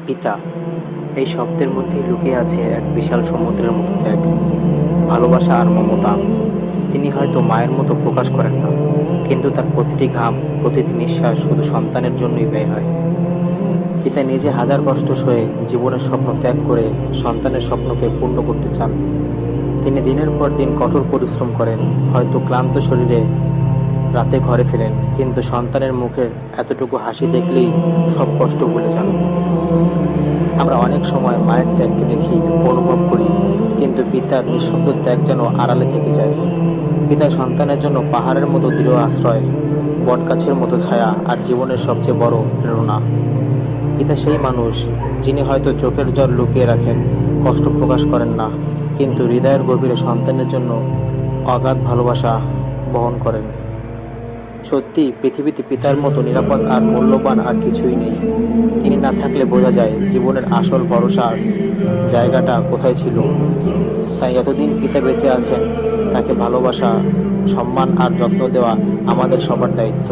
পিতা, এই শব্দের মধ্যেই লুকিয়ে আছে এক বিশাল সমুদ্রের মতো ত্যাগ, ভালোবাসা আর মমতা। তিনি হয়তো মায়ের মতো প্রকাশ করেন না, কিন্তু তার প্রতিটি ঘাম, প্রতিটি নিঃশ্বাস শুধু সন্তানের জন্যই ব্যয় হয়। পিতা নিজে হাজার কষ্ট সয়ে জীবনের স্বপ্ন ত্যাগ করে সন্তানের স্বপ্নকে পূর্ণ করতে চান। তিনি দিনের পর দিন কঠোর পরিশ্রম করেন, হয়তো ক্লান্ত শরীরে রাতে ঘরে ফেরেন, কিন্তু সন্তানের মুখের এতটুকু হাসি দেখলেই সব কষ্ট ভুলে যান। আমরা অনেক সময় মায়ের ত্যাগকে দেখি, অনুভব করি, কিন্তু পিতার নিঃশব্দ ত্যাগ যেন আড়ালে থেকে যায়। পিতা সন্তানের জন্য পাহাড়ের মতো দৃঢ় আশ্রয়, বটগাছের মতো ছায়া আর জীবনের সবচেয়ে বড় প্রেরণা। পিতা সেই মানুষ যিনি হয়তো চোখের জল লুকিয়ে রাখেন, কষ্ট প্রকাশ করেন না, কিন্তু হৃদয়ের গভীরে সন্তানের জন্য অগাধ ভালোবাসা বহন করেন। সত্যি পৃথিবীতে পিতার মতো নিরাপদ আর মূল্যবান আর কিছুই নেই। তিনি না থাকলে বোঝা যায় জীবনের আসল ভরসার জায়গাটা কোথায় ছিল। তাই যতদিন পিতা বেঁচে আছেন, তাকে ভালোবাসা, সম্মান আর যত্ন দেওয়া আমাদের সবার দায়িত্ব।